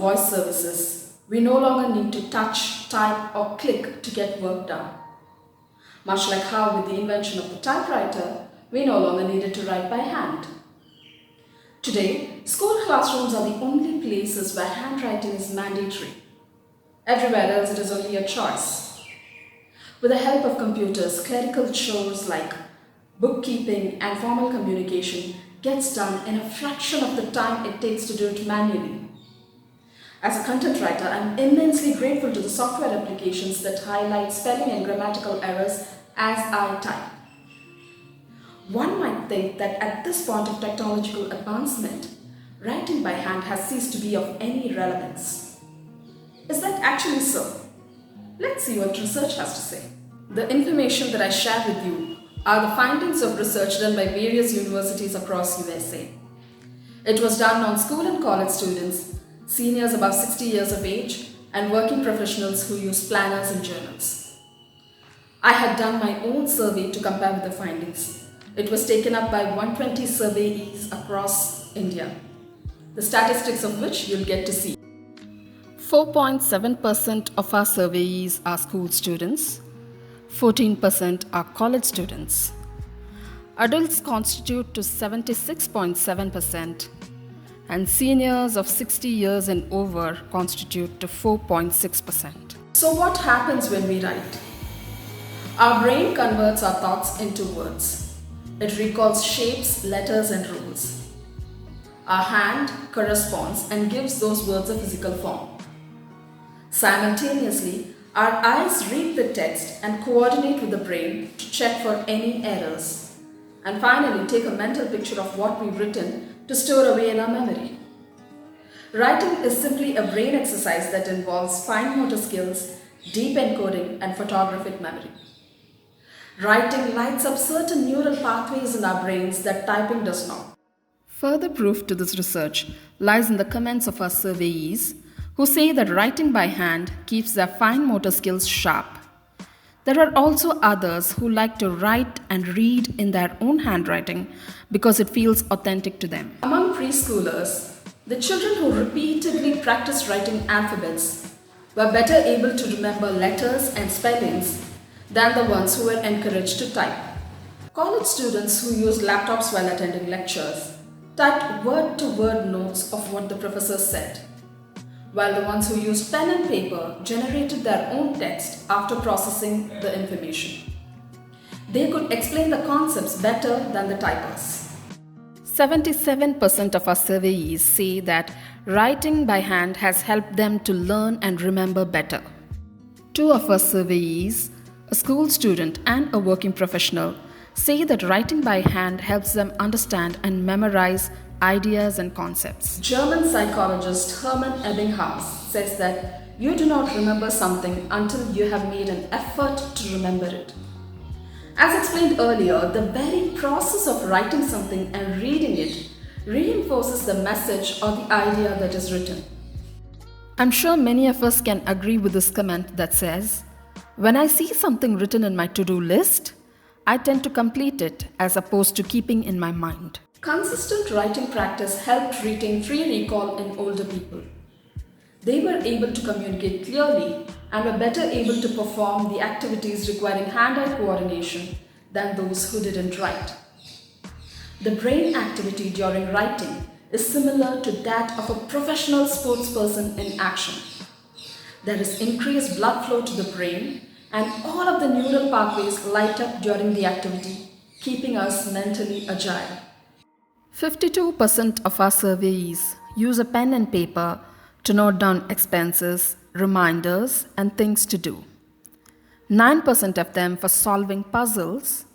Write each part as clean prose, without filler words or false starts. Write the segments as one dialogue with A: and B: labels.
A: voice services, we no longer need to touch, type, or click to get work done. Much like how with the invention of the typewriter, we no longer needed to write by hand. Today, school classrooms are the only places where handwriting is mandatory. Everywhere else it is only a choice. With the help of computers, clerical chores like bookkeeping and formal communication gets done in a fraction of the time it takes to do it manually. As a content writer, I am immensely grateful to the software applications that highlight spelling and grammatical errors as I type. One might think that at this point of technological advancement, writing by hand has ceased to be of any relevance. Is that actually so? Let's see what research has to say. The information that I share with you are the findings of research done by various universities across USA. It was done on school and college students, seniors above 60 years of age, and working professionals who use planners and journals. I had done my own survey to compare with the findings. It was taken up by 120 surveyees across India, the statistics of which you'll get to see. 4.7% of our surveyees are school students, 14% are college students. Adults constitute to 76.7%, and seniors of 60 years and over constitute to 4.6%. So what happens when we write? Our brain converts our thoughts into words. It recalls shapes, letters, and rules. Our hand corresponds and gives those words a physical form. Simultaneously, our eyes read the text and coordinate with the brain to check for any errors, and finally take a mental picture of what we've written to store away in our memory. Writing is simply a brain exercise that involves fine motor skills, deep encoding, and photographic memory. Writing lights up certain neural pathways in our brains that typing does not. Further proof to this research lies in the comments of our surveyees who say that writing by hand keeps their fine motor skills sharp. There are also others who like to write and read in their own handwriting because it feels authentic to them. Among preschoolers, the children who repeatedly practiced writing alphabets were better able to remember letters and spellings than the ones who were encouraged to type. College students who used laptops while attending lectures typed word-to-word notes of what the professor said, while the ones who used pen and paper generated their own text after processing the information. They could explain the concepts better than the typers. 77% of our surveyees say that writing by hand has helped them to learn and remember better. 2 of our surveyees, a school student and a working professional, say that writing by hand helps them understand and memorize ideas and concepts. German psychologist Hermann Ebbinghaus says that you do not remember something until you have made an effort to remember it. As explained earlier, the very process of writing something and reading it reinforces the message or the idea that is written. I'm sure many of us can agree with this comment that says, when I see something written in my to-do list, I tend to complete it as opposed to keeping in my mind. Consistent writing practice helped retain free recall in older people. They were able to communicate clearly and were better able to perform the activities requiring hand-eye coordination than those who didn't write. The brain activity during writing is similar to that of a professional sportsperson in action. There is increased blood flow to the brain, and all of the neural pathways light up during the activity, keeping us mentally agile. 52% of our surveyees use a pen and paper to note down expenses, reminders, and things to do. 9% of them for solving puzzles,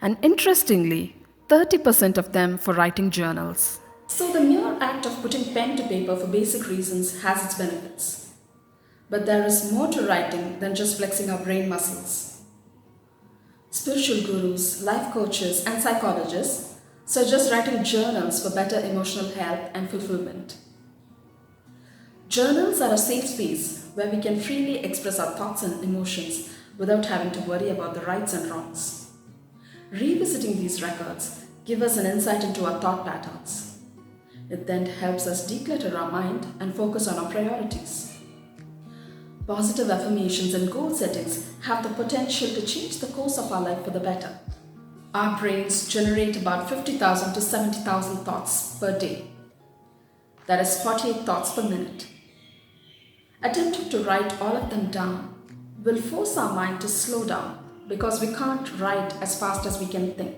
A: and interestingly, 30% of them for writing journals. So the mere act of putting pen to paper for basic reasons has its benefits. But there is more to writing than just flexing our brain muscles. Spiritual gurus, life coaches, and psychologists suggest writing journals for better emotional health and fulfillment. Journals are a safe space where we can freely express our thoughts and emotions without having to worry about the rights and wrongs. Revisiting these records give us an insight into our thought patterns. It then helps us declutter our mind and focus on our priorities. Positive affirmations and goal settings have the potential to change the course of our life for the better. Our brains generate about 50,000 to 70,000 thoughts per day. That is 48 thoughts per minute. Attempting to write all of them down will force our mind to slow down because we can't write as fast as we can think.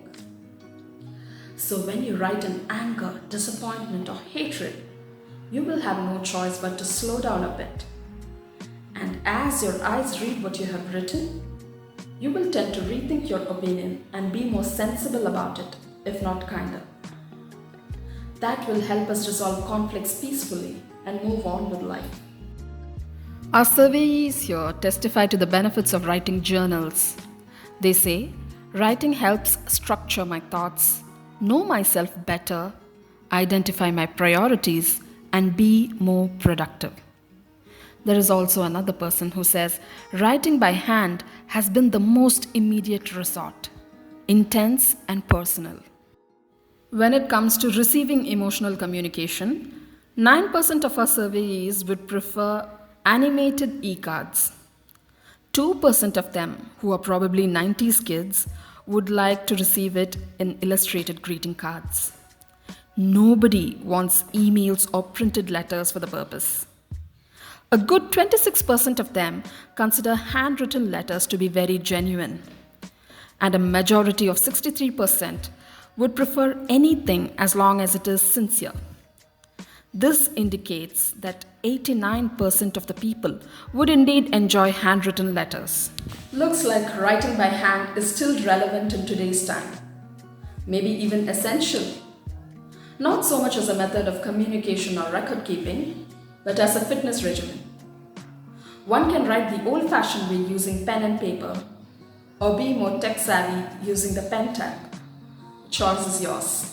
A: So when you write in anger, disappointment, or hatred, you will have no choice but to slow down a bit. And as your eyes read what you have written, you will tend to rethink your opinion and be more sensible about it, if not kinder. That will help us resolve conflicts peacefully and move on with life. Our surveys here testify to the benefits of writing journals. They say, writing helps structure my thoughts, know myself better, identify my priorities, and be more productive. There is also another person who says, writing by hand has been the most immediate resort, intense and personal. When it comes to receiving emotional communication, 9% of our surveyees would prefer animated e-cards. 2% of them, who are probably 90s kids, would like to receive it in illustrated greeting cards. Nobody wants emails or printed letters for the purpose. A good 26% of them consider handwritten letters to be very genuine. And a majority of 63% would prefer anything as long as it is sincere. This indicates that 89% of the people would indeed enjoy handwritten letters. Looks like writing by hand is still relevant in today's time, maybe even essential. Not so much as a method of communication or record keeping, but as a fitness regimen. One can write the old-fashioned way using pen and paper, or be more tech-savvy using the pen tab. Choice is yours.